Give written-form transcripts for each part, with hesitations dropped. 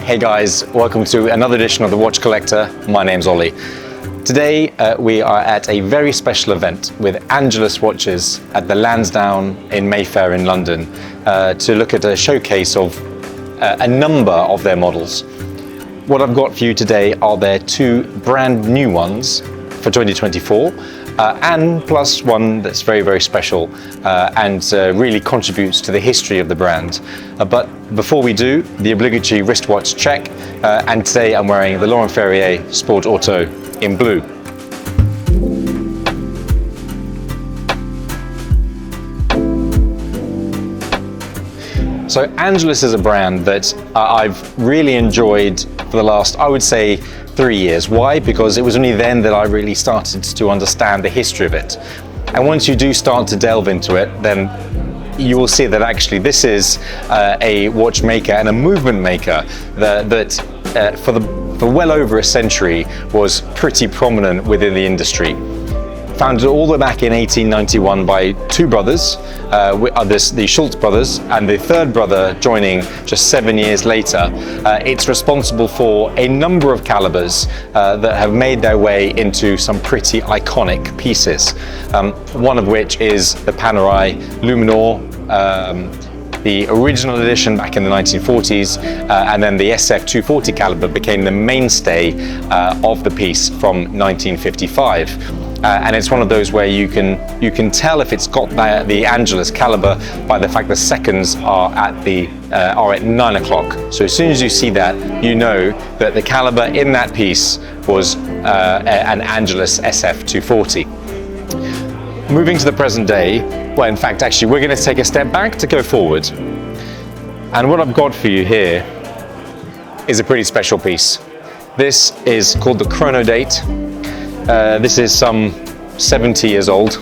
Hey guys, welcome to another edition of The Watch Collector. My name's Ollie. Today we are at a very special event with Angelus watches at the Lansdowne in Mayfair in London to look at a showcase of a number of their models. What I've got for you today are their two brand new ones for 2024 and plus one that's very, very special and really contributes to the history of the brand. But before we do, the obligatory wristwatch check, and today I'm wearing the Laurent Ferrier Sport Auto in blue. So Angelus is a brand that I've really enjoyed for the last, I would say, 3 years. Why? Because it was only then that I really started to understand the history of it. And once you do start to delve into it, then you will see that actually this is a watchmaker and a movement maker that for well over a century was pretty prominent within the industry. Founded all the way back in 1891 by two brothers, the Schultz brothers, and the third brother joining just 7 years later. It's responsible for a number of calibers that have made their way into some pretty iconic pieces. One of which is the Panerai Luminor, the original edition back in the 1940s, and then the SF240 caliber became the mainstay of the piece from 1955. And it's one of those where you can tell if it's got the Angelus caliber by the fact the seconds are at 9 o'clock. So as soon as you see that, you know that the caliber in that piece was an Angelus SF240. Moving to the present day, well, in fact, actually, we're going to take a step back to go forward. And what I've got for you here is a pretty special piece. This is called the Chronodate. This is some 70 years old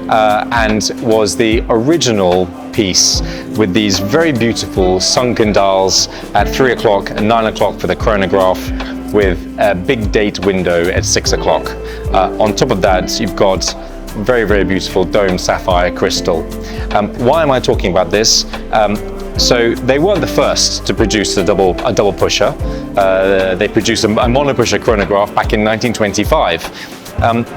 and was the original piece with these very beautiful sunken dials at 3 o'clock and 9 o'clock for the chronograph, with a big date window at 6 o'clock. On top of that, you've got very, very beautiful domed sapphire crystal. Why am I talking about this? So they weren't the first to produce a double pusher. They produced a mono pusher chronograph back in 1925.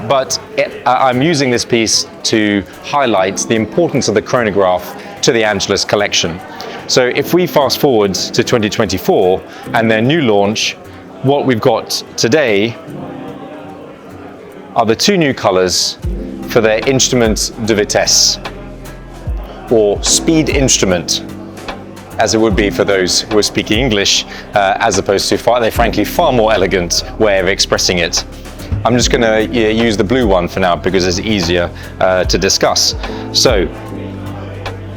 But I'm using this piece to highlight the importance of the chronograph to the Angelus collection. So if we fast forward to 2024 and their new launch, what we've got today are the two new colors for their Instrument de Vitesse, or speed instrument, as it would be for those who are speaking English, as opposed to frankly far more elegant way of expressing it. I'm just going to use the blue one for now because it's easier to discuss. So,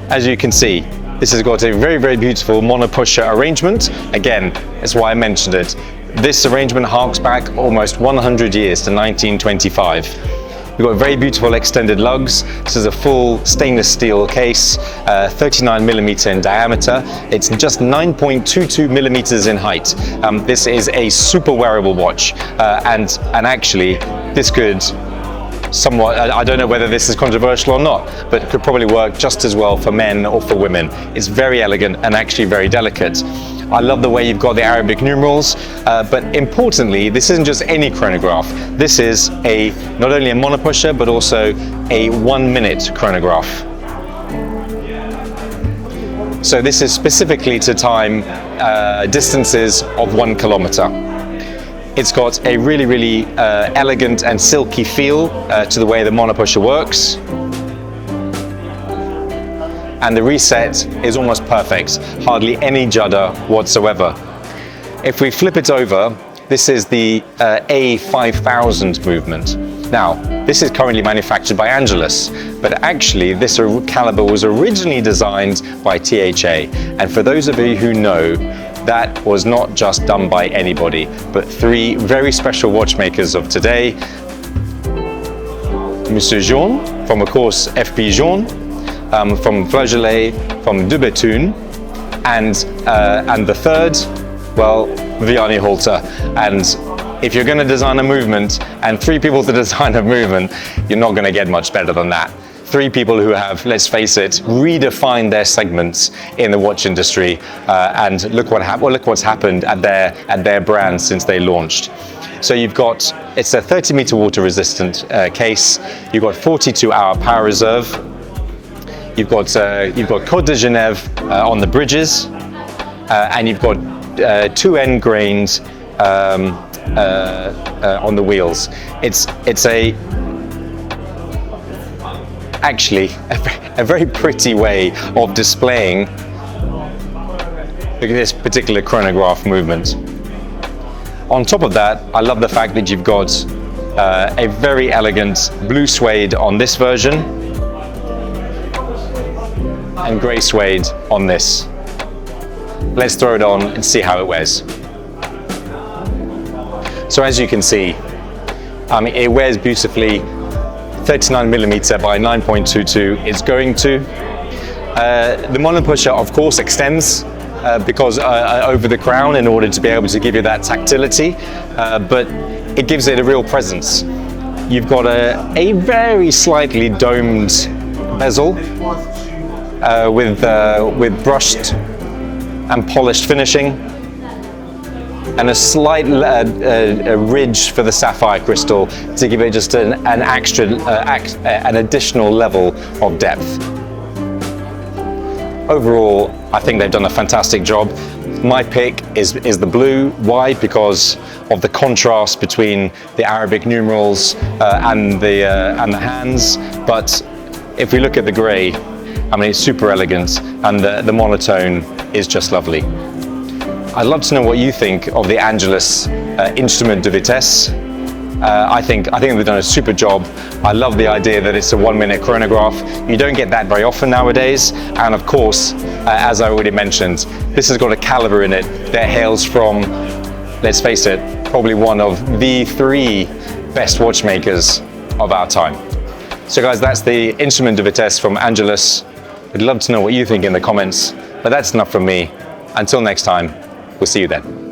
as you can see, this has got a very, very beautiful mono-pusher arrangement. Again, that's why I mentioned it. This arrangement harks back almost 100 years to 1925. We've got very beautiful extended lugs. This is a full stainless steel case, 39mm in diameter. It's just 9.22 millimeters in height. This is a super wearable watch, and actually this could somewhat, I don't know whether this is controversial or not, but it could probably work just as well for men or for women. It's very elegant and actually very delicate. I love the way you've got the Arabic numerals, but importantly, this isn't just any chronograph. This is not only a monopusher, but also a 1 minute chronograph. So this is specifically to time distances of 1 kilometer. It's got a really, really elegant and silky feel to the way the monopusher works. And the reset is almost perfect, hardly any judder whatsoever. If we flip it over, this is the A5000 movement. Now, this is currently manufactured by Angelus, but actually this caliber was originally designed by THA. And for those of you who know, that was not just done by anybody, but three very special watchmakers of today. Monsieur Jaune, from of course FP Jaune, from Flageolet, from De Bethune, and the third, well, Vianney Halter. And if you're going to design a movement and three people to design a movement, you're not going to get much better than that. three people who have, let's face it, redefined their segments in the watch industry, and look what's happened at their brand since they launched. So it's a 30-meter water-resistant case. You've got 42-hour power reserve. You've got Côte de Genève on the bridges, and you've got 2N grains on the wheels. It's actually a very pretty way of displaying this particular chronograph movement. On top of that, I love the fact that you've got a very elegant blue suede on this version and grey suede on this. Let's throw it on and see how it wears. So as you can see, it wears beautifully, 39mm by 9.22 it's going to. The monopusher of course extends because over the crown in order to be able to give you that tactility, but it gives it a real presence. You've got a very slightly domed bezel with brushed and polished finishing, and a slight a ridge for the sapphire crystal to give it just an additional level of depth. Overall, I think they've done a fantastic job. My pick is the blue. Why? Because of the contrast between the Arabic numerals and the hands. But if we look at the grey, I mean, it's super elegant, and the monotone is just lovely. I'd love to know what you think of the Angelus Instrument de Vitesse. I think they've done a super job. I love the idea that it's a 1-minute chronograph. You don't get that very often nowadays. And of course, as I already mentioned, this has got a caliber in it that hails from, let's face it, probably one of the 3 best watchmakers of our time. So guys, that's the Instrument de Vitesse from Angelus. I'd love to know what you think in the comments, but that's enough from me. Until next time, we'll see you then.